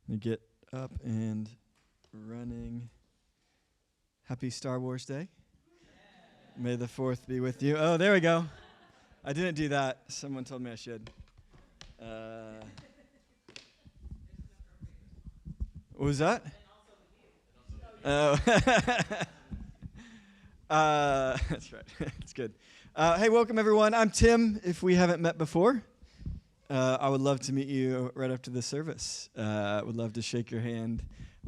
Let me get up and running. Happy Star Wars Day. May the 4th be with you. Oh, there we go. I didn't do that. Someone told me I should. What was that? Oh. That's right. It's good. Hey, welcome, everyone. I'm Tim, if we haven't met before. I would love to meet you right after the service. I would love to shake your hand.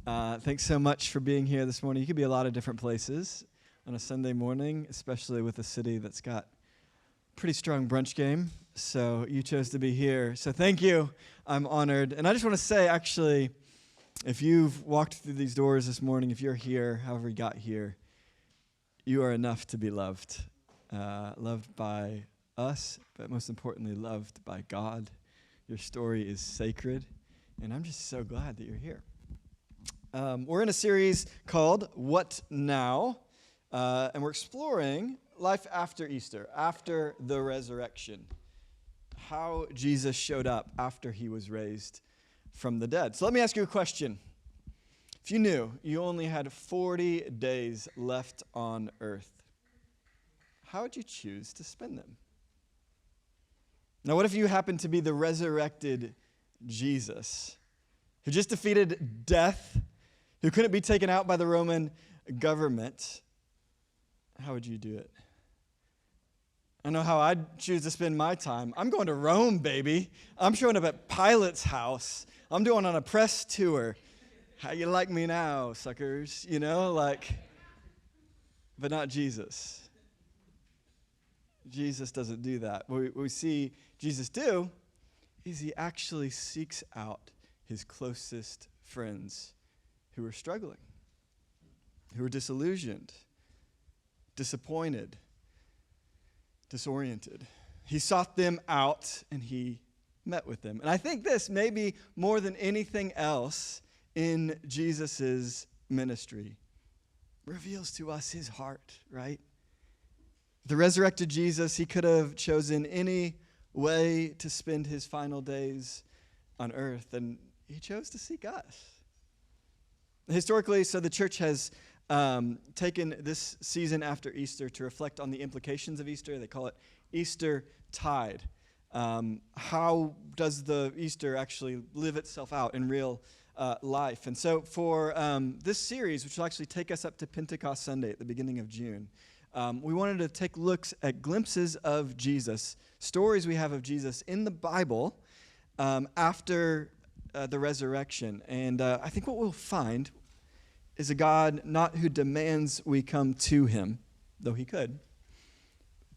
Thanks so much for being here this morning. You could be a lot of different places on a Sunday morning, especially with a city that's got a pretty strong brunch game. So you chose to be here. So thank you. I'm honored. And I just want to say, actually, if you've walked through these doors this morning, if you're here, however you got here, you are enough to be loved. Loved by us, but most importantly, loved by God. Your story is sacred, and I'm just so glad that you're here. We're in a series called What Now? And we're exploring life after Easter, after the resurrection, how Jesus showed up after he was raised from the dead. So let me ask you a question. If you knew you only had 40 days left on earth, how would you choose to spend them? Now, what if you happened to be the resurrected Jesus, who just defeated death, who couldn't be taken out by the Roman government? How would you do it? I know how I'd choose to spend my time. I'm going to Rome, baby. I'm showing up at Pilate's house. I'm doing on a press tour. How you like me now, suckers? You know, but not Jesus. Jesus doesn't do that. What we see Jesus do is he actually seeks out his closest friends who are struggling, who are disillusioned, disappointed, disoriented. He sought them out and he met with them. And I think this, maybe more than anything else in Jesus' ministry, reveals to us his heart, right? The resurrected Jesus, he could have chosen any way to spend his final days on earth, and he chose to seek us. Historically, so the church has taken this season after Easter to reflect on the implications of Easter. They call it Easter Tide. How does the Easter actually live itself out in real life? And so for this series, which will actually take us up to Pentecost Sunday at the beginning of June, we wanted to take looks at glimpses of Jesus, stories we have of Jesus in the Bible after the resurrection. And I think what we'll find is a God not who demands we come to him, though he could,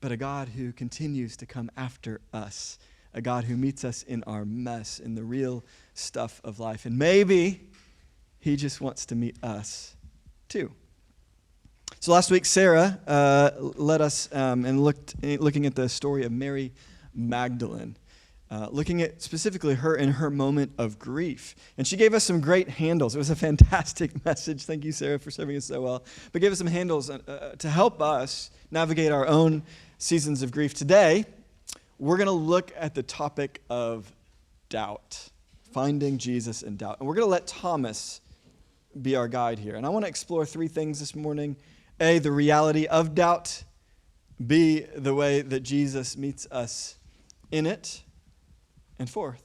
but a God who continues to come after us, a God who meets us in our mess, in the real stuff of life. And maybe he just wants to meet us too. So last week, Sarah led us looking at the story of Mary Magdalene, looking at specifically her in her moment of grief. And she gave us some great handles. It was a fantastic message. Thank you, Sarah, for serving us so well. But gave us some handles to help us navigate our own seasons of grief. Today, we're going to look at the topic of doubt, finding Jesus in doubt. And we're going to let Thomas be our guide here. And I want to explore three things this morning. A, the reality of doubt. B, the way that Jesus meets us in it. And third,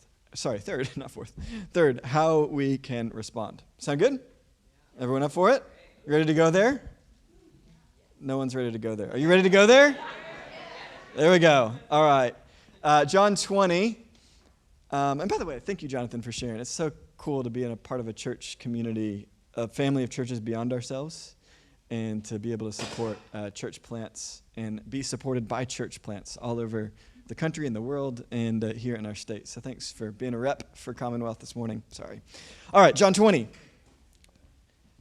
not fourth. Third, how we can respond. Sound good? Everyone up for it? Ready to go there? No one's ready to go there. Are you ready to go there? There we go. All right. John 20. And by the way, thank you, Jonathan, for sharing. It's so cool to be in a part of a church community, a family of churches beyond ourselves, and to be able to support church plants and be supported by church plants all over the country and the world and here in our state. So thanks for being a rep for Commonwealth this morning. Sorry. All right, John 20.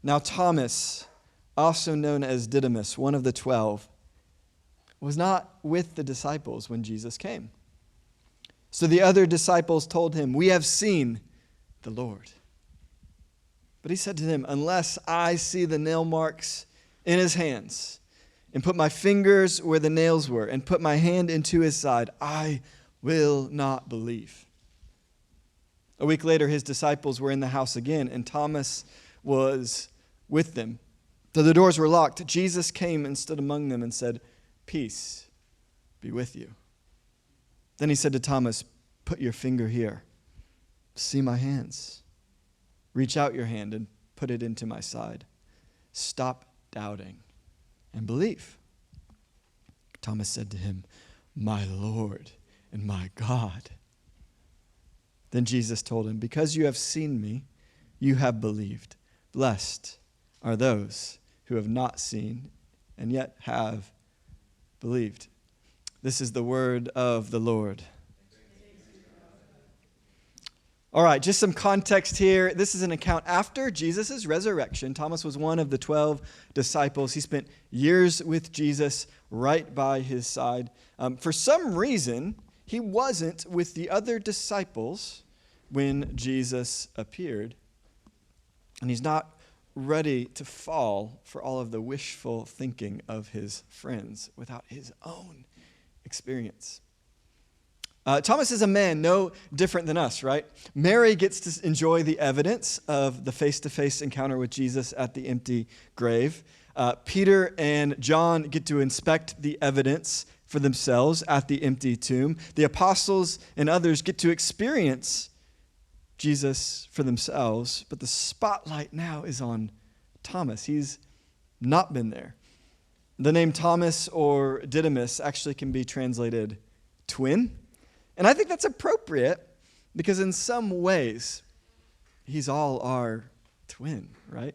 Now Thomas, also known as Didymus, one of the 12, was not with the disciples when Jesus came. So the other disciples told him, "We have seen the Lord." But he said to them, "Unless I see the nail marks in his hands, and put my fingers where the nails were, and put my hand into his side, I will not believe." A week later, his disciples were in the house again, and Thomas was with them. Though the doors were locked, Jesus came and stood among them and said, "Peace be with you." Then he said to Thomas, "Put your finger here. See my hands. Reach out your hand and put it into my side. Stop doubting and believe." Thomas said to him, "My Lord and my God." Then Jesus told him, "Because you have seen me, you have believed. Blessed are those who have not seen and yet have believed." This is the word of the Lord. All right, just some context here. This is an account after Jesus' resurrection. Thomas was one of the 12 disciples. He spent years with Jesus right by his side. For some reason, he wasn't with the other disciples when Jesus appeared. And he's not ready to fall for all of the wishful thinking of his friends without his own experience. Thomas is a man no different than us, right? Mary gets to enjoy the evidence of the face-to-face encounter with Jesus at the empty grave. Peter and John get to inspect the evidence for themselves at the empty tomb. The apostles and others get to experience Jesus for themselves, but the spotlight now is on Thomas. He's not been there. The name Thomas or Didymus actually can be translated twin. And I think that's appropriate because in some ways, he's all our twin, right?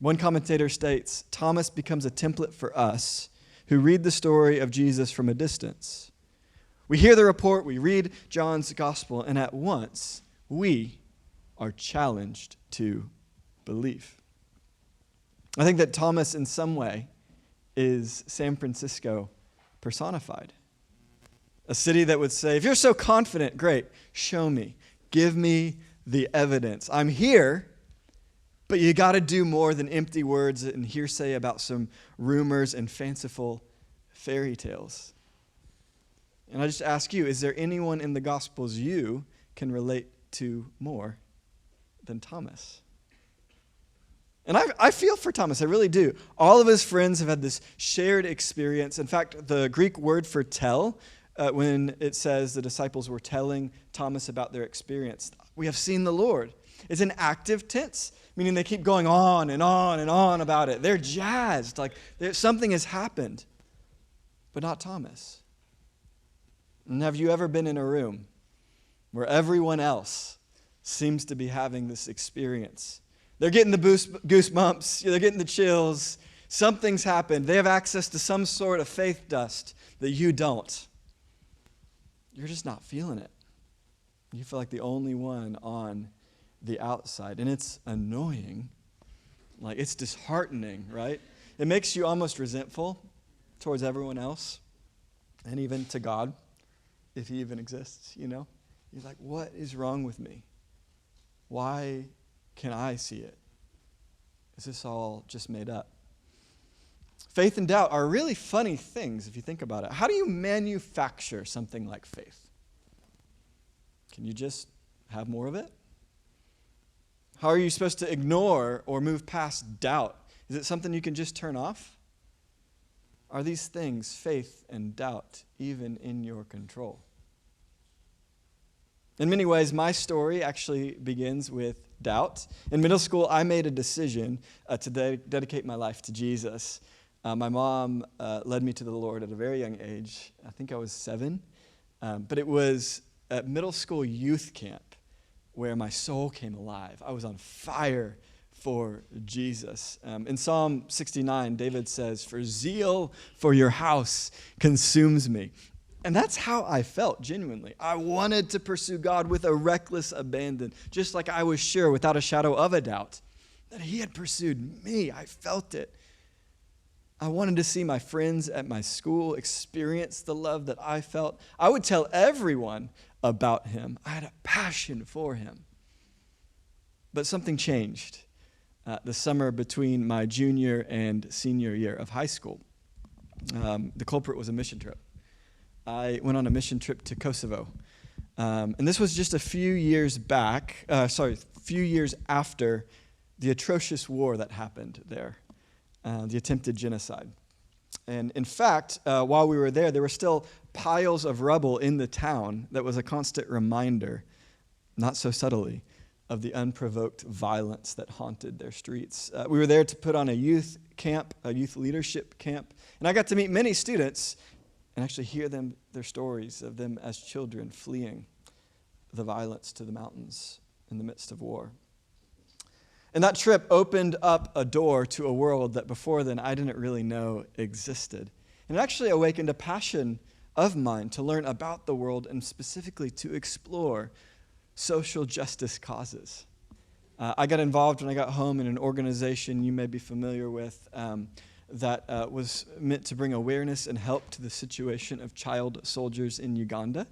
One commentator states, Thomas becomes a template for us who read the story of Jesus from a distance. We hear the report, we read John's gospel, and at once, we are challenged to believe. I think that Thomas, in some way, is San Francisco personified. A city that would say, if you're so confident, great, show me. Give me the evidence. I'm here, but you got to do more than empty words and hearsay about some rumors and fanciful fairy tales. And I just ask you, is there anyone in the Gospels you can relate to more than Thomas? And I feel for Thomas, I really do. All of his friends have had this shared experience. In fact, the Greek word for tell, when it says the disciples were telling Thomas about their experience, we have seen the Lord. It's an active tense, meaning they keep going on and on and on about it. They're jazzed, like something has happened, but not Thomas. And have you ever been in a room where everyone else seems to be having this experience? They're getting the goosebumps, they're getting the chills, something's happened. They have access to some sort of faith dust that you don't. You're just not feeling it. You feel like the only one on the outside. And it's annoying. Like, it's disheartening, right? It makes you almost resentful towards everyone else and even to God, if he even exists, you know? You're like, what is wrong with me? Why can I see it? Is this all just made up? Faith and doubt are really funny things if you think about it. How do you manufacture something like faith? Can you just have more of it? How are you supposed to ignore or move past doubt? Is it something you can just turn off? Are these things, faith and doubt, even in your control? In many ways, my story actually begins with doubt. In middle school, I made a decision to dedicate my life to Jesus. My mom led me to the Lord at a very young age. I think I was 7. But it was at middle school youth camp where my soul came alive. I was on fire for Jesus. In Psalm 69, David says, "For zeal for your house consumes me." And that's how I felt, genuinely. I wanted to pursue God with a reckless abandon, just like I was sure, without a shadow of a doubt, that he had pursued me. I felt it. I wanted to see my friends at my school experience the love that I felt. I would tell everyone about him. I had a passion for him. But something changed the summer between my junior and senior year of high school. The culprit was a mission trip. I went on a mission trip to Kosovo. And this was just a few years after the atrocious war that happened there, the attempted genocide. And in fact, while we were there were still piles of rubble in the town that was a constant reminder, not so subtly, of the unprovoked violence that haunted their streets. We were there to put on a youth camp, a youth leadership camp, and I got to meet many students and actually hear their stories of them as children fleeing the violence to the mountains in the midst of war. And that trip opened up a door to a world that before then I didn't really know existed. And it actually awakened a passion of mine to learn about the world and specifically to explore social justice causes. I got involved when I got home in an organization you may be familiar with that was meant to bring awareness and help to the situation of child soldiers in Uganda.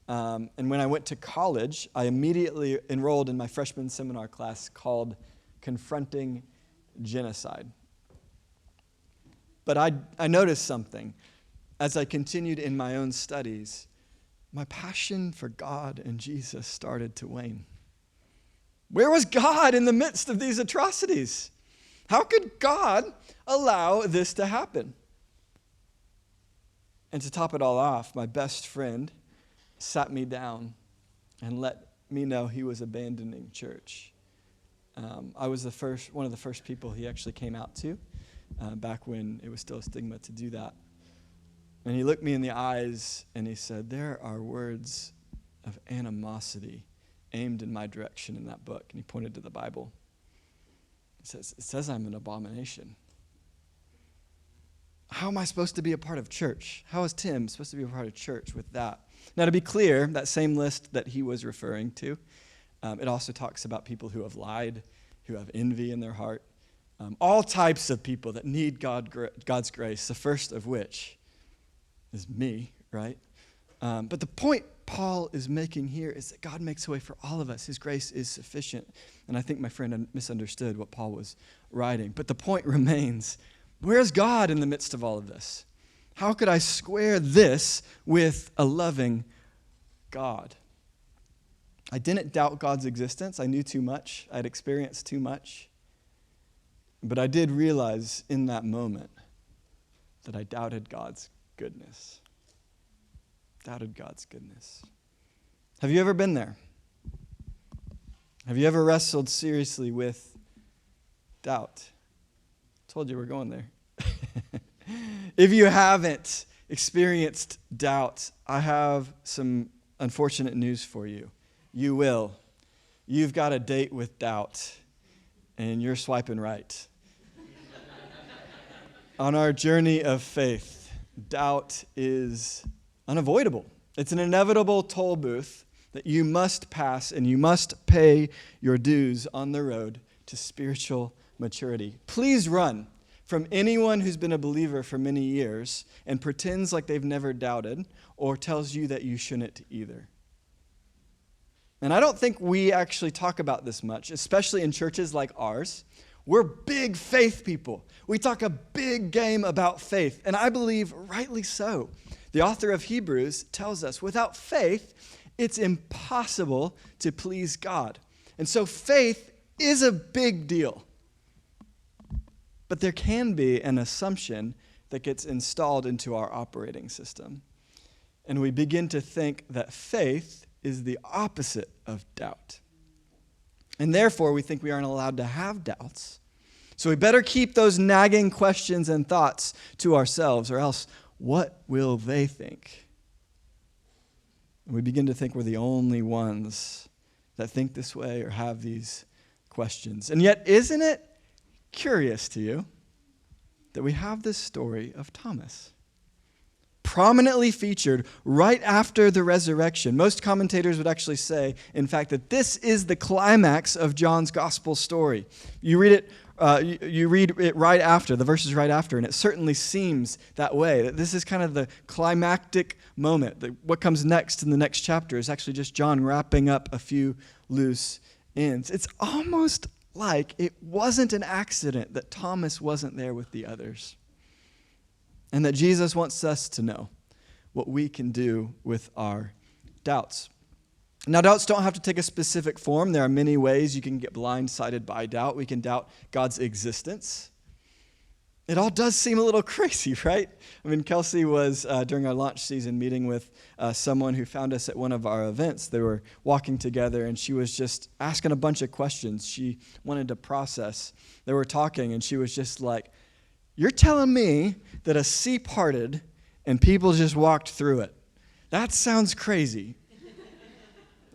And when I went to college, I immediately enrolled in my freshman seminar class called Confronting Genocide. But I noticed something. As I continued in my own studies, my passion for God and Jesus started to wane. Where was God in the midst of these atrocities? How could God allow this to happen? And to top it all off, my best friend sat me down and let me know he was abandoning church. I was one of the first people he actually came out to, back when it was still a stigma to do that. And he looked me in the eyes and he said, "There are words of animosity aimed in my direction in that book." And he pointed to the Bible. It says I'm an abomination. How am I supposed to be a part of church? How is Tim supposed to be a part of church with that? Now, to be clear, that same list that he was referring to, it also talks about people who have lied, who have envy in their heart, all types of people that need God's grace, the first of which is me, right? But the point Paul is making here is that God makes a way for all of us. His grace is sufficient. And I think my friend misunderstood what Paul was writing. But the point remains, where's God in the midst of all of this? How could I square this with a loving God? I didn't doubt God's existence. I knew too much. I'd experienced too much. But I did realize in that moment that I doubted God's goodness. Doubted God's goodness. Have you ever been there? Have you ever wrestled seriously with doubt? I told you we're going there. If you haven't experienced doubt, I have some unfortunate news for you. You will. You've got a date with doubt, and you're swiping right. On our journey of faith, doubt is unavoidable. It's an inevitable toll booth that you must pass, and you must pay your dues on the road to spiritual maturity. Please run from anyone who's been a believer for many years and pretends like they've never doubted or tells you that you shouldn't either. And I don't think we actually talk about this much, especially in churches like ours. We're big faith people. We talk a big game about faith, and I believe rightly so. The author of Hebrews tells us without faith, it's impossible to please God. And so faith is a big deal. But there can be an assumption that gets installed into our operating system. And we begin to think that faith is the opposite of doubt. And therefore, we think we aren't allowed to have doubts. So we better keep those nagging questions and thoughts to ourselves, or else what will they think? And we begin to think we're the only ones that think this way or have these questions. And yet, isn't it curious to you that we have this story of Thomas prominently featured right after the resurrection? Most commentators would actually say, in fact, that this is the climax of John's gospel story. You read it right after, the verses right after, and it certainly seems that way, that this is kind of the climactic moment. What comes next in the next chapter is actually just John wrapping up a few loose ends. It's almost like it wasn't an accident that Thomas wasn't there with the others, and that Jesus wants us to know what we can do with our doubts. Now, doubts don't have to take a specific form. There are many ways you can get blindsided by doubt. We can doubt God's existence. It all does seem a little crazy, right? I mean, Kelsey was, during our launch season, meeting with someone who found us at one of our events. They were walking together, and she was just asking a bunch of questions she wanted to process. They were talking, and she was just like, "You're telling me that a sea parted and people just walked through it? That sounds crazy."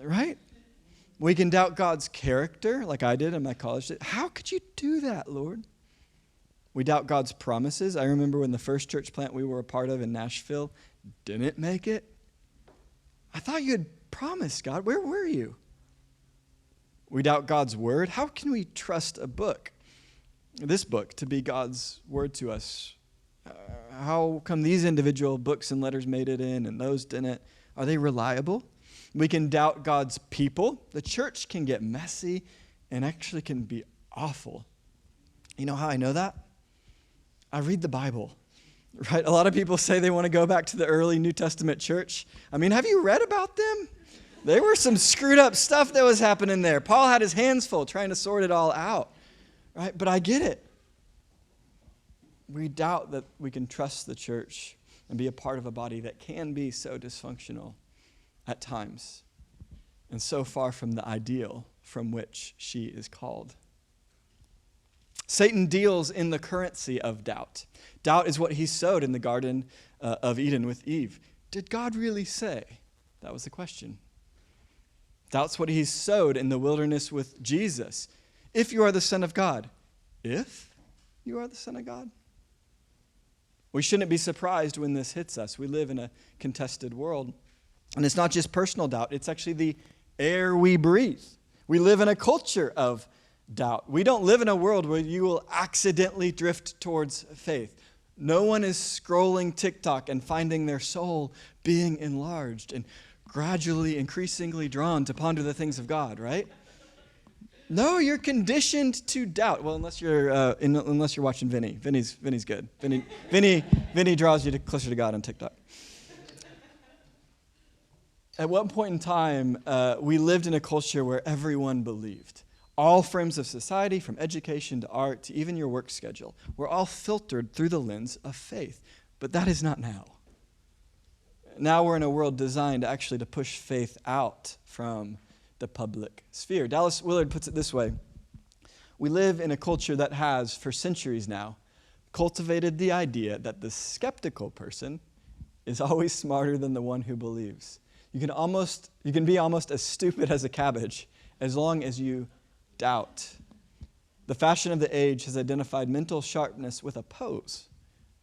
Right? We can doubt God's character, like I did in my college. How could you do that, Lord? We doubt God's promises. I remember when the first church plant we were a part of in Nashville didn't make it. I thought you had promised, God. Where were you? We doubt God's word. How can we trust a book, this book, to be God's word to us? How come these individual books and letters made it in and those didn't? Are they reliable? We can doubt God's people. The church can get messy and actually can be awful. You know how I know that? I read the Bible, right? A lot of people say they want to go back to the early New Testament church. I mean, have you read about them? There were some screwed up stuff that was happening there. Paul had his hands full trying to sort it all out, right? But I get it. We doubt that we can trust the church and be a part of a body that can be so dysfunctional at times, and so far from the ideal from which she is called. Satan deals in the currency of doubt. Doubt is what he sowed in the Garden of Eden with Eve. Did God really say? That was the question. Doubt's what he sowed in the wilderness with Jesus. If you are the Son of God. If you are the Son of God. We shouldn't be surprised when this hits us. We live in a contested world. And it's not just personal doubt, it's actually the air we breathe. We live in a culture of doubt. We don't live in a world where you will accidentally drift towards faith. No one is scrolling TikTok and finding their soul being enlarged and gradually, increasingly drawn to ponder the things of God, right? No, you're conditioned to doubt. Well, unless you're watching Vinny. Vinny's good. Vinny draws you closer to God on TikTok. At one point in time, we lived in a culture where everyone believed. All frames of society, from education to art to even your work schedule, were all filtered through the lens of faith. But that is not now. Now we're in a world designed actually to push faith out from the public sphere. Dallas Willard puts it this way. We live in a culture that has, for centuries now, cultivated the idea that the skeptical person is always smarter than the one who believes. You can be almost as stupid as a cabbage as long as you doubt. The fashion of the age has identified mental sharpness with a pose,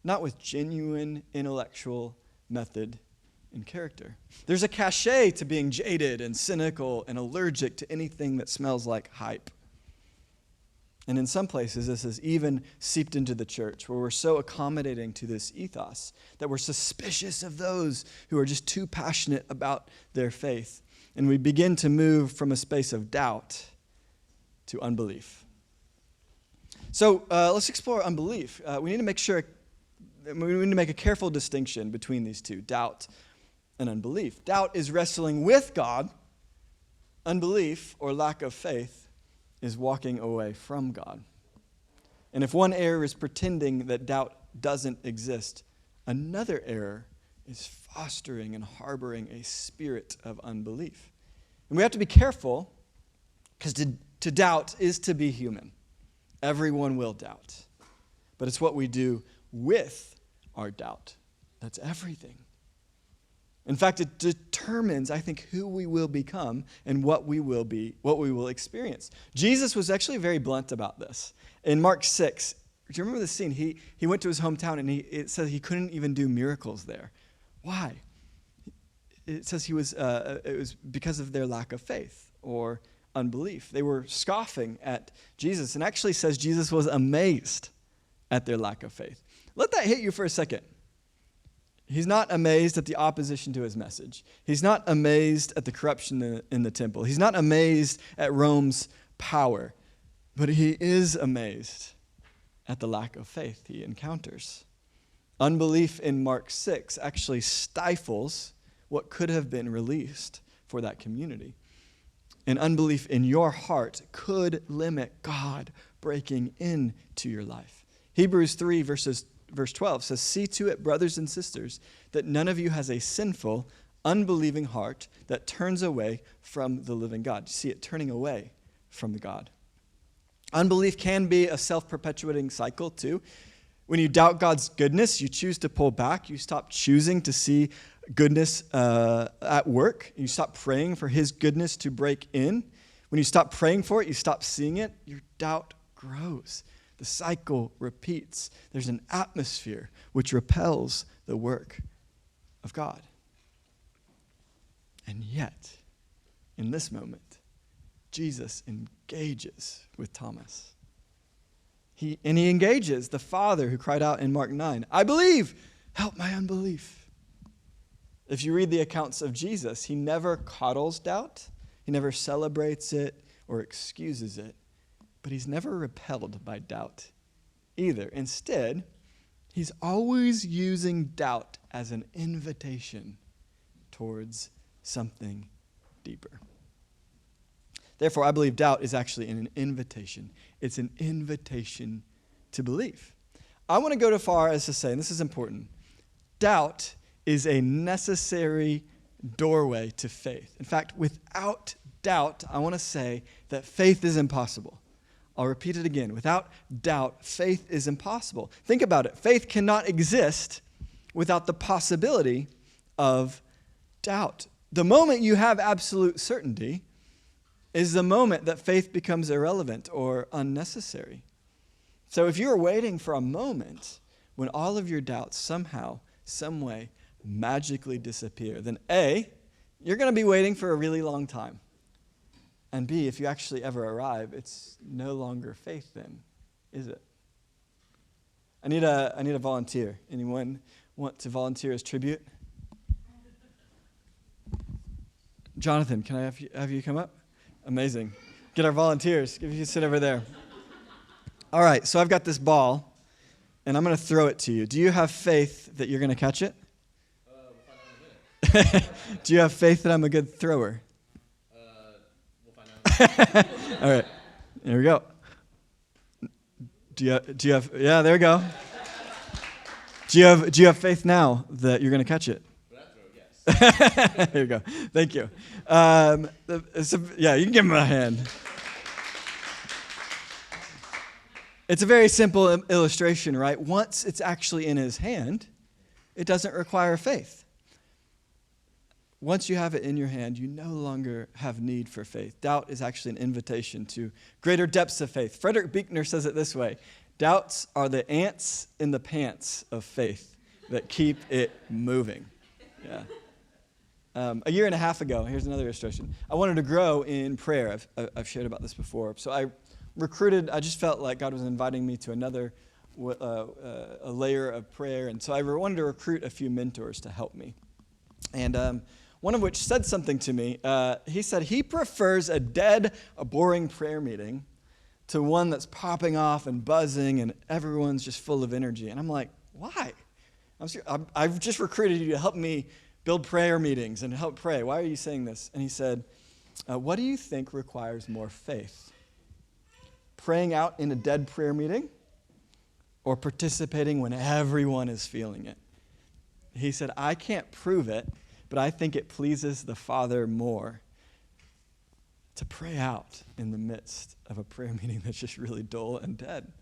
not with genuine intellectual method and character. There's a cachet to being jaded and cynical and allergic to anything that smells like hype. And in some places, this has even seeped into the church, where we're so accommodating to this ethos that we're suspicious of those who are just too passionate about their faith. And we begin to move from a space of doubt to unbelief. So let's explore unbelief. We need to make a careful distinction between these two, doubt and unbelief. Doubt is wrestling with God. Unbelief, or lack of faith, is walking away from God. And if one error is pretending that doubt doesn't exist, another error is fostering and harboring a spirit of unbelief. And we have to be careful, because to doubt is to be human. Everyone will doubt. But it's what we do with our doubt that's everything. In fact, it determines, I think, who we will become and what we will experience. Jesus was actually very blunt about this. In Mark 6, do you remember the scene? He went to his hometown, and it says he couldn't even do miracles there. Why? It says it was because of their lack of faith or unbelief. They were scoffing at Jesus, and actually says Jesus was amazed at their lack of faith. Let that hit you for a second. He's not amazed at the opposition to his message. He's not amazed at the corruption in the temple. He's not amazed at Rome's power. But he is amazed at the lack of faith he encounters. Unbelief in Mark 6 actually stifles what could have been released for that community. and unbelief in your heart could limit God breaking into your life. Hebrews 3, verse 12 says, "See to it, brothers and sisters, that none of you has a sinful, unbelieving heart that turns away from the living God." You see it turning away from the God. Unbelief can be a self-perpetuating cycle too. When you doubt God's goodness, you choose to pull back. You stop choosing to see goodness at work. You stop praying for his goodness to break in. When you stop praying for it, you stop seeing it. Your doubt grows. The cycle repeats. There's an atmosphere which repels the work of God. And yet, in this moment, Jesus engages with Thomas. He engages the Father who cried out in Mark 9, "I believe, help my unbelief." If you read the accounts of Jesus, he never coddles doubt. He never celebrates it or excuses it. But he's never repelled by doubt either. Instead, he's always using doubt as an invitation towards something deeper. Therefore, I believe doubt is actually an invitation. It's an invitation to believe. I want to go as far as to say, and this is important, doubt is a necessary doorway to faith. In fact, without doubt, I want to say that faith is impossible. I'll repeat it again. Without doubt, faith is impossible. Think about it. Faith cannot exist without the possibility of doubt. The moment you have absolute certainty is the moment that faith becomes irrelevant or unnecessary. So if you're waiting for a moment when all of your doubts somehow, some way, magically disappear, then A, you're going to be waiting for a really long time. And B, if you actually ever arrive, it's no longer faith then, is it? I need a volunteer. Anyone want to volunteer as tribute? Jonathan, can I have you come up? Amazing. Get our volunteers. If you can sit over there. All right, so I've got this ball, and I'm going to throw it to you. Do you have faith that you're going to catch it? We'll find out in a minute. Do you have faith that I'm a good thrower? We'll find out in a minute. All right, here we go. Do you have? Yeah, there we go. Do you have faith now that you're going to catch it? Yes. There you go. Thank you. You can give him a hand. It's a very simple illustration, right? Once it's actually in his hand, it doesn't require faith. Once you have it in your hand, you no longer have need for faith. Doubt is actually an invitation to greater depths of faith. Frederick Buechner says it this way: doubts are the ants in the pants of faith that keep it moving. Yeah. A year and a half ago, here's another illustration. I wanted to grow in prayer. I've shared about this before. So I just felt like God was inviting me to another a layer of prayer. And so I wanted to recruit a few mentors to help me. And one of which said something to me. He said he prefers a boring prayer meeting to one that's popping off and buzzing and everyone's just full of energy. And I'm like, why? I've just recruited you to help me build prayer meetings and help pray. Why are you saying this? And he said, what do you think requires more faith? Praying out in a dead prayer meeting or participating when everyone is feeling it? He said, I can't prove it, but I think it pleases the Father more to pray out in the midst of a prayer meeting that's just really dull and dead.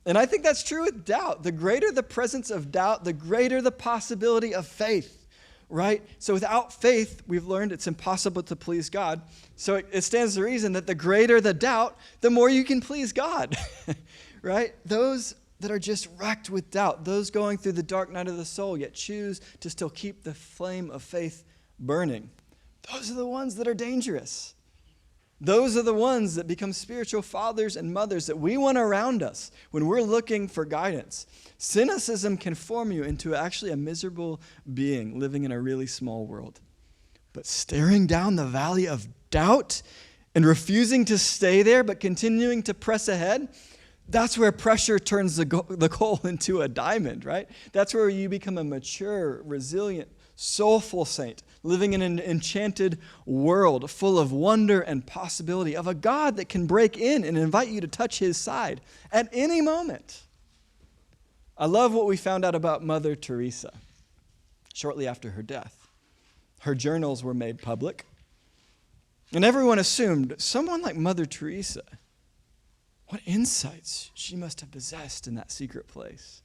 And I think that's true with doubt. The greater the presence of doubt, the greater the possibility of faith. Right? So without faith, we've learned it's impossible to please God. So it stands to reason that the greater the doubt, the more you can please God. Right? Those that are just wrecked with doubt, those going through the dark night of the soul, yet choose to still keep the flame of faith burning. Those are the ones that are dangerous. Those are the ones that become spiritual fathers and mothers that we want around us when we're looking for guidance. Cynicism can form you into actually a miserable being living in a really small world. But staring down the valley of doubt and refusing to stay there but continuing to press ahead, that's where pressure turns the coal into a diamond, right? That's where you become a mature, resilient soulful saint, living in an enchanted world full of wonder and possibility, of a God that can break in and invite you to touch his side at any moment. I love what we found out about Mother Teresa shortly after her death. Her journals were made public, and everyone assumed someone like Mother Teresa, what insights she must have possessed in that secret place.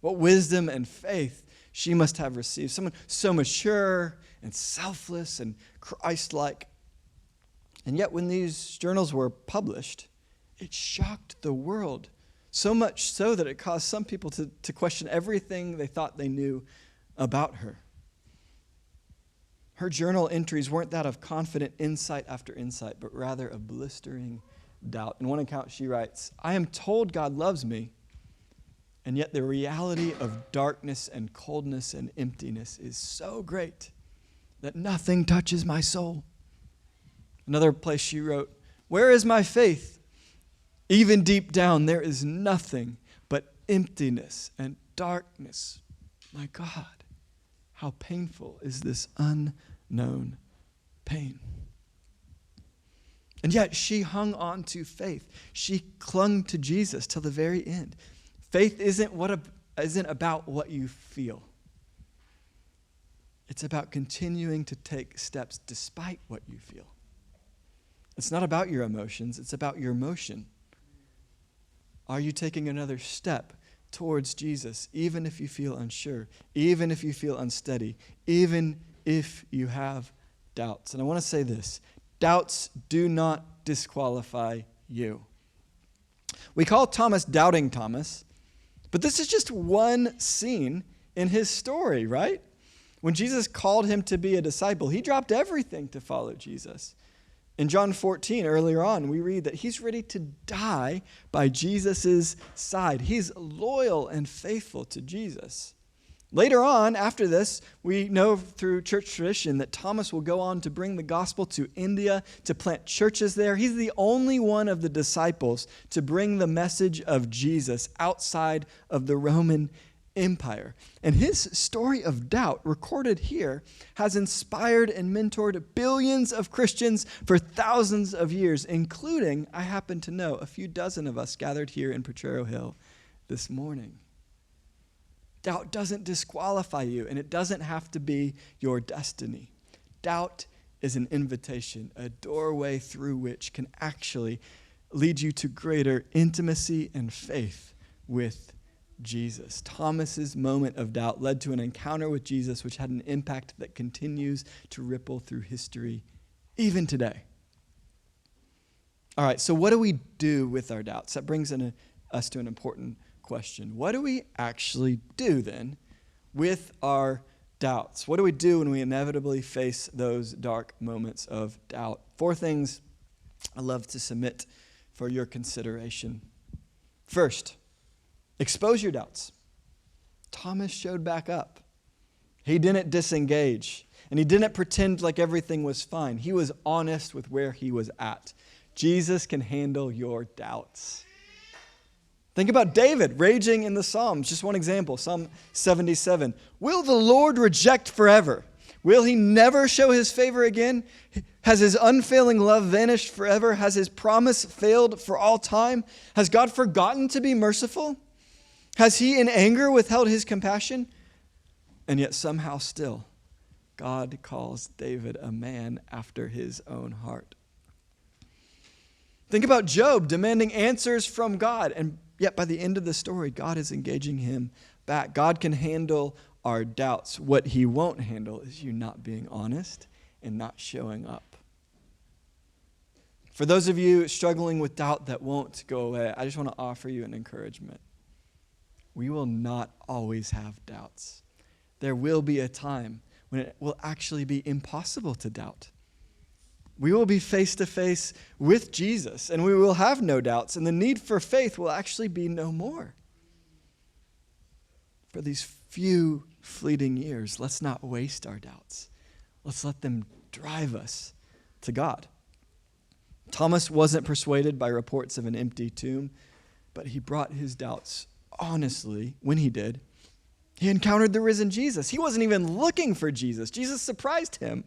What wisdom and faith she must have received. Someone so mature and selfless and Christ-like. And yet when these journals were published, it shocked the world. So much so that it caused some people to question everything they thought they knew about her. Her journal entries weren't that of confident insight after insight, but rather of blistering doubt. In one account, she writes, "I am told God loves me, and yet the reality of darkness and coldness and emptiness is so great that nothing touches my soul." Another place she wrote, "Where is my faith? Even deep down, there is nothing but emptiness and darkness. My God, how painful is this unknown pain." And yet she hung on to faith. She clung to Jesus till the very end. Faith isn't about what you feel. It's about continuing to take steps despite what you feel. It's not about your emotions, it's about your motion. Are you taking another step towards Jesus, even if you feel unsure, even if you feel unsteady, even if you have doubts? And I want to say this: doubts do not disqualify you. We call Thomas Doubting Thomas, but this is just one scene in his story, right? When Jesus called him to be a disciple, he dropped everything to follow Jesus. In John 14, earlier on, we read that he's ready to die by Jesus' side. He's loyal and faithful to Jesus. Later on, after this, we know through church tradition that Thomas will go on to bring the gospel to India, to plant churches there. He's the only one of the disciples to bring the message of Jesus outside of the Roman Empire. And his story of doubt, recorded here, has inspired and mentored billions of Christians for thousands of years, including, I happen to know, a few dozen of us gathered here in Potrero Hill this morning. Doubt doesn't disqualify you, and it doesn't have to be your destiny. Doubt is an invitation, a doorway through which can actually lead you to greater intimacy and faith with Jesus. Thomas's moment of doubt led to an encounter with Jesus, which had an impact that continues to ripple through history even today. All right, so what do we do with our doubts? That brings us to an important question. What do we actually do then with our doubts? What do we do when we inevitably face those dark moments of doubt? 4 things I love to submit for your consideration. First, expose your doubts. Thomas showed back up. He didn't disengage, and he didn't pretend like everything was fine. He was honest with where he was at. Jesus can handle your doubts. Think about David raging in the Psalms. Just one example, Psalm 77. Will the Lord reject forever? Will he never show his favor again? Has his unfailing love vanished forever? Has his promise failed for all time? Has God forgotten to be merciful? Has he in anger withheld his compassion? And yet somehow still, God calls David a man after his own heart. Think about Job demanding answers from God, and yet by the end of the story, God is engaging him back. God can handle our doubts. What he won't handle is you not being honest and not showing up. For those of you struggling with doubt that won't go away, I just want to offer you an encouragement. We will not always have doubts. There will be a time when it will actually be impossible to doubt. We will be face to face with Jesus, and we will have no doubts, and the need for faith will actually be no more. For these few fleeting years, let's not waste our doubts. Let's let them drive us to God. Thomas wasn't persuaded by reports of an empty tomb, but he brought his doubts honestly when he did. He encountered the risen Jesus. He wasn't even looking for Jesus. Jesus surprised him.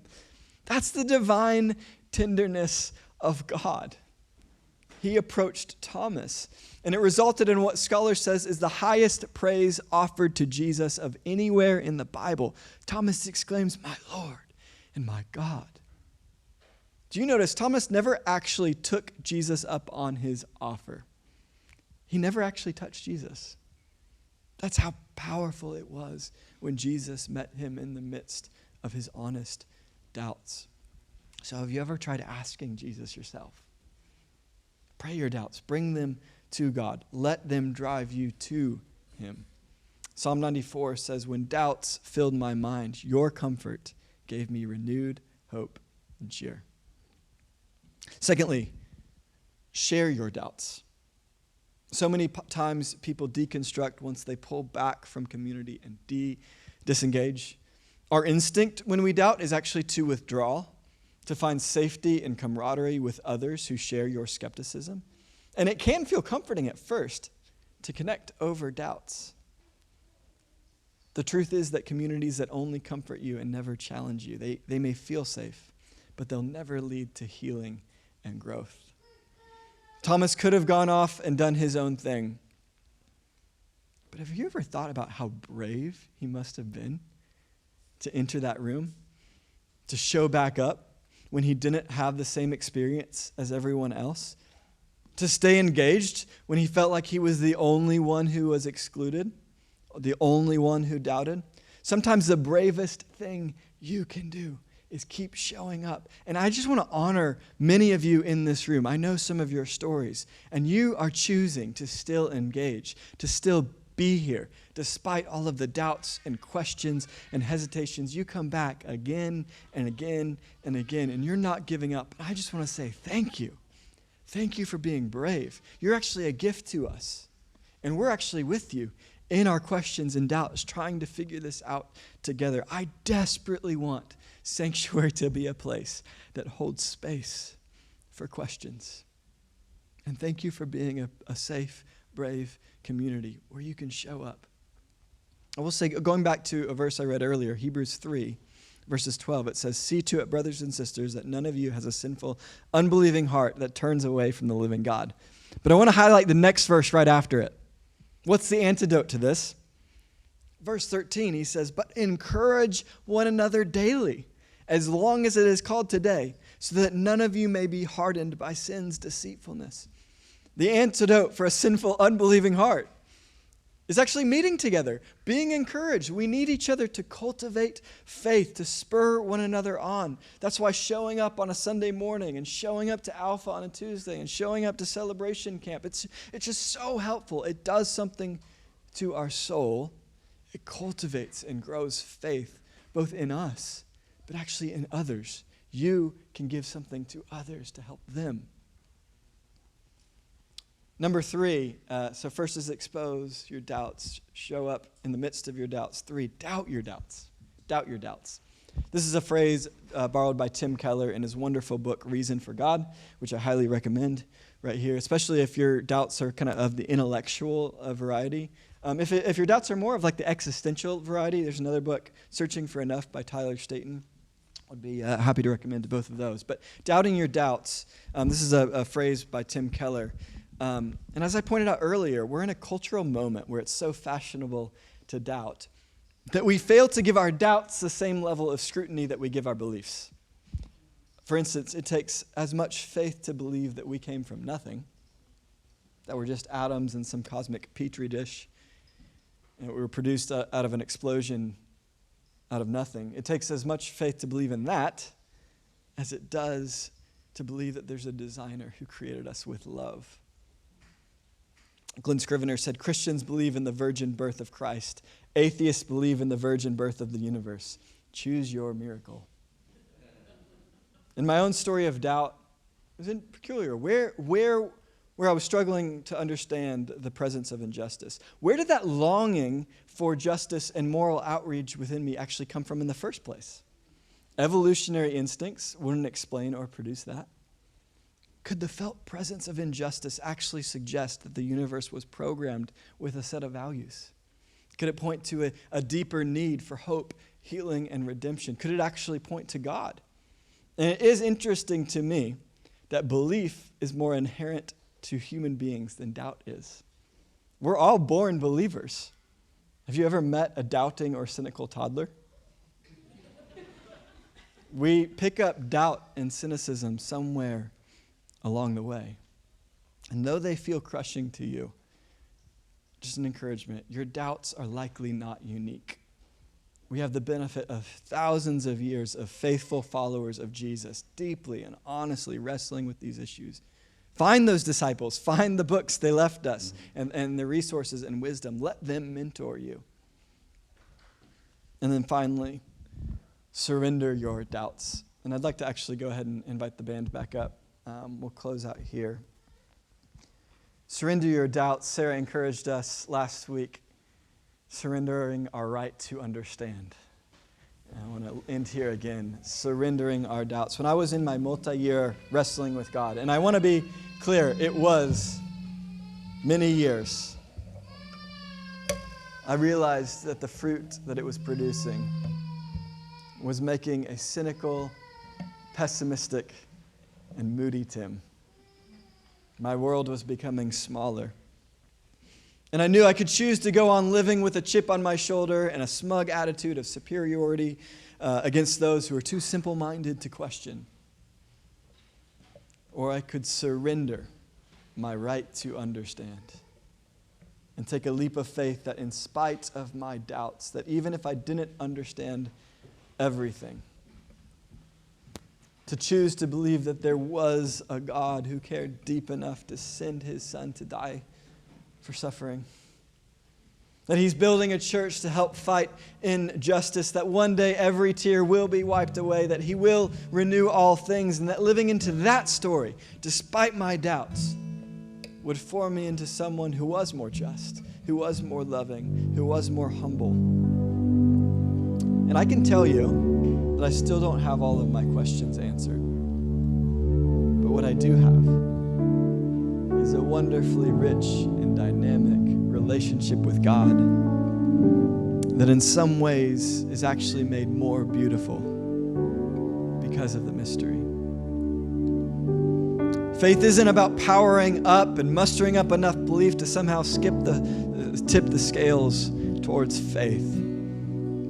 That's the divine tenderness of God. He approached Thomas, and it resulted in what scholars says is the highest praise offered to Jesus of anywhere in the Bible. Thomas exclaims, "My Lord and my God." Do you notice Thomas never actually took Jesus up on his offer? He never actually touched Jesus. That's how powerful it was when Jesus met him in the midst of his honest doubts. So have you ever tried asking Jesus yourself? Pray your doubts. Bring them to God. Let them drive you to him. Psalm 94 says, "When doubts filled my mind, your comfort gave me renewed hope and cheer." Secondly, share your doubts. So many times people deconstruct once they pull back from community and disengage. Our instinct when we doubt is actually to withdraw, to find safety and camaraderie with others who share your skepticism. And it can feel comforting at first to connect over doubts. The truth is that communities that only comfort you and never challenge you, they may feel safe, but they'll never lead to healing and growth. Thomas could have gone off and done his own thing. But have you ever thought about how brave he must have been to enter that room, to show back up when he didn't have the same experience as everyone else, to stay engaged when he felt like he was the only one who was excluded, the only one who doubted? Sometimes the bravest thing you can do is keep showing up. And I just want to honor many of you in this room. I know some of your stories, and you are choosing to still engage, to still be here. Despite all of the doubts and questions and hesitations, you come back again and again and again, and you're not giving up. I just want to say thank you. Thank you for being brave. You're actually a gift to us, and we're actually with you in our questions and doubts, trying to figure this out together. I desperately want Sanctuary to be a place that holds space for questions. And thank you for being a safe, brave community where you can show up. I will say, going back to a verse I read earlier, Hebrews 3, verses 12, it says, "See to it, brothers and sisters, that none of you has a sinful, unbelieving heart that turns away from the living God." But I want to highlight the next verse right after it. What's the antidote to this? Verse 13, he says, "But encourage one another daily, as long as it is called today, so that none of you may be hardened by sin's deceitfulness." The antidote for a sinful, unbelieving heart is actually meeting together, being encouraged. We need each other to cultivate faith, to spur one another on. That's why showing up on a Sunday morning and showing up to Alpha on a Tuesday and showing up to Celebration Camp, it's just so helpful. It does something to our soul. It cultivates and grows faith, both in us, but actually in others. You can give something to others to help them. Number 3, so first is expose your doubts. Show up in the midst of your doubts. 3, doubt your doubts. Doubt your doubts. This is a phrase borrowed by Tim Keller in his wonderful book, Reason for God, which I highly recommend right here, especially if your doubts are kind of the intellectual variety. If your doubts are more of like the existential variety, there's another book, Searching for Enough by Tyler Staton. I'd be happy to recommend both of those. But doubting your doubts, this is a phrase by Tim Keller. And as I pointed out earlier, we're in a cultural moment where it's so fashionable to doubt that we fail to give our doubts the same level of scrutiny that we give our beliefs. For instance, it takes as much faith to believe that we came from nothing, that we're just atoms in some cosmic petri dish, and we were produced out of an explosion out of nothing. It takes as much faith to believe in that as it does to believe that there's a designer who created us with love. Glenn Scrivener said, "Christians believe in the virgin birth of Christ. Atheists believe in the virgin birth of the universe. Choose your miracle." In my own story of doubt, it was peculiar. Where I was struggling to understand the presence of injustice, where did that longing for justice and moral outreach within me actually come from in the first place? Evolutionary instincts wouldn't explain or produce that. Could the felt presence of injustice actually suggest that the universe was programmed with a set of values? Could it point to a deeper need for hope, healing, and redemption? Could it actually point to God? And it is interesting to me that belief is more inherent to human beings than doubt is. We're all born believers. Have you ever met a doubting or cynical toddler? We pick up doubt and cynicism somewhere along the way. And though they feel crushing to you, just an encouragement, your doubts are likely not unique. We have the benefit of thousands of years of faithful followers of Jesus, deeply and honestly wrestling with these issues. Find those disciples, find the books they left us, and the resources and wisdom. Let them mentor you. And then finally, surrender your doubts. And I'd like to actually go ahead and invite the band back up. We'll close out here. Surrender your doubts. Sarah encouraged us last week, surrendering our right to understand. And I want to end here again, surrendering our doubts. When I was in my multi-year wrestling with God, and I want to be clear, it was many years, I realized that the fruit that it was producing was making a cynical, pessimistic, and moody Tim. My world was becoming smaller. And I knew I could choose to go on living with a chip on my shoulder and a smug attitude of superiority against those who are too simple-minded to question. Or I could surrender my right to understand and take a leap of faith that in spite of my doubts, that even if I didn't understand everything, to choose to believe that there was a God who cared deep enough to send his son to die for suffering. That he's building a church to help fight injustice, that one day every tear will be wiped away, that he will renew all things, and that living into that story, despite my doubts, would form me into someone who was more just, who was more loving, who was more humble. And I can tell you that I still don't have all of my questions answered. But what I do have is a wonderfully rich and dynamic relationship with God that in some ways is actually made more beautiful because of the mystery. Faith isn't about powering up and mustering up enough belief to somehow tip the scales towards faith.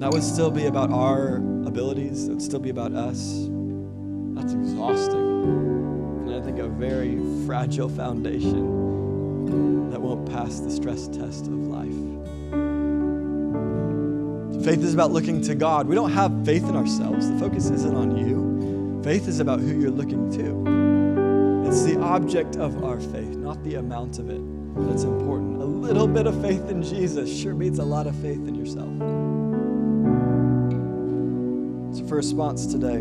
That would still be about our abilities. It would still be about us. That's exhausting. And I think a very fragile foundation that won't pass the stress test of life. Faith is about looking to God. We don't have faith in ourselves. The focus isn't on you. Faith is about who you're looking to. It's the object of our faith, not the amount of it. That's important. A little bit of faith in Jesus sure beats a lot of faith in yourself. So for response today,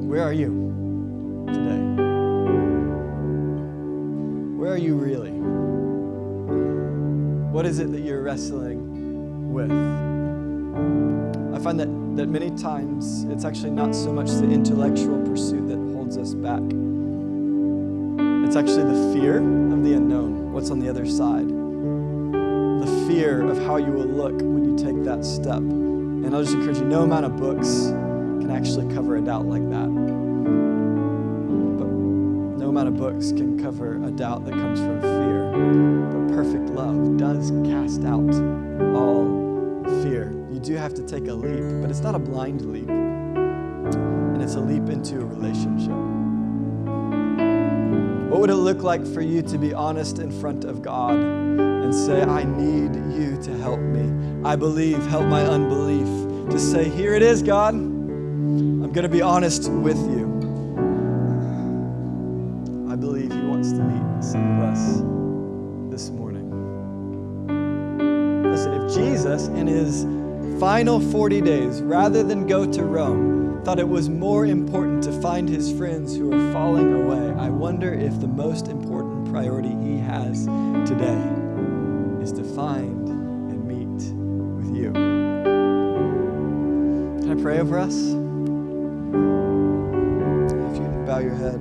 where are you today? Where are you really? What is it that you're wrestling with? I find that many times it's actually not so much the intellectual pursuit that holds us back. It's actually the fear of the unknown, what's on the other side. The fear of how you will look when you take that step. And I'll just encourage you, no amount of books can actually cover a doubt like that. But no amount of books can cover a doubt that comes from fear. But perfect love does cast out all fear. You do have to take a leap, but it's not a blind leap. And it's a leap into a relationship. What would it look like for you to be honest in front of God and say, I need you to help me. I believe, help my unbelief. To say, here it is, God. I'm going to be honest with you. I believe he wants to meet some of us this morning. Listen, if Jesus in his final 40 days, rather than go to Rome, thought it was more important to find his friends who are falling away, I wonder if the most important priority he has today is to find and meet with you. Can I pray over us? If you can bow your head.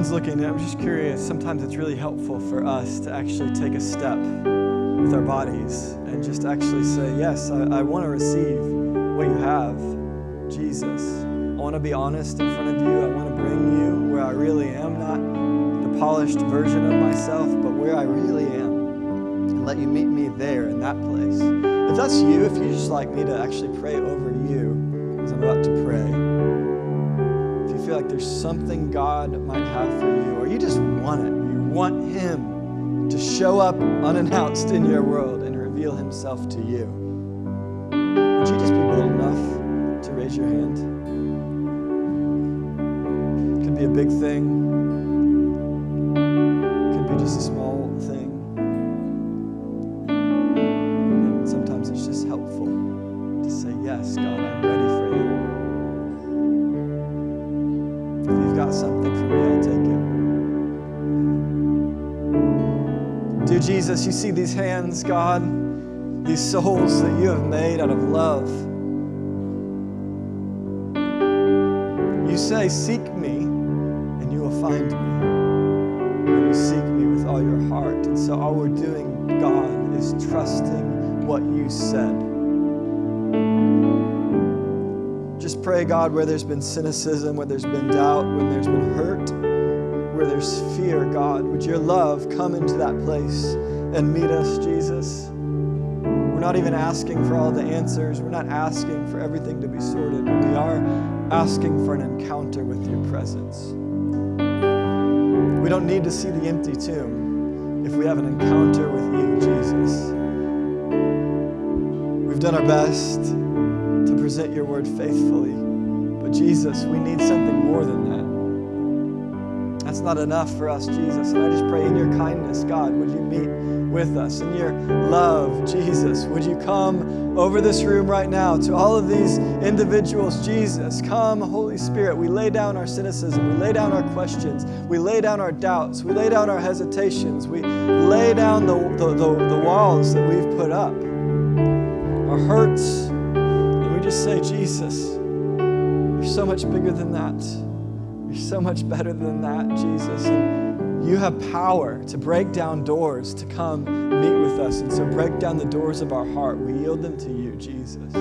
one's looking, I'm just curious, sometimes it's really helpful for us to actually take a step with our bodies and just actually say, yes, I want to receive what you have, Jesus. I want to be honest in front of you. I want to bring you where I really am, not the polished version of myself, but where I really am. And let you meet me there in that place. If that's you, if you just like me to actually pray over you as I'm about to pray, if you feel like there's something God might have for you, or you just want it, you want Him to show up unannounced in your world and reveal Himself to you, would you just be bold enough to raise your hand? It could be a big thing. It could be just a small thing. And sometimes it's just helpful to say, yes, God, I'm ready for you. If you've got something for me, I'll take it. Dear Jesus, you see these hands, God, these souls that you have made out of love. You say, seek me, and you will find me when you seek me with all your heart. And so all we're doing, God, is trusting what you said. Just pray, God, where there's been cynicism, where there's been doubt, when there's been hurt, where there's fear, God, would your love come into that place and meet us, Jesus? We're not even asking for all the answers. We're not asking for everything to be sorted, but we are asking for an encounter with your presence. We don't need to see the empty tomb if we have an encounter with you, Jesus. We've done our best to present your word faithfully, but Jesus, we need something more than that. That's not enough for us, Jesus. And I just pray in your kindness, God, would you meet with us? In your love, Jesus, would you come over this room right now to all of these individuals? Jesus, come, Holy Spirit. We lay down our cynicism. We lay down our questions. We lay down our doubts. We lay down our hesitations. We lay down the walls that we've put up, our hurts. And we just say, Jesus, you're so much bigger than that. You're so much better than that, Jesus. And you have power to break down doors, to come meet with us. And so break down the doors of our heart. We yield them to you, Jesus.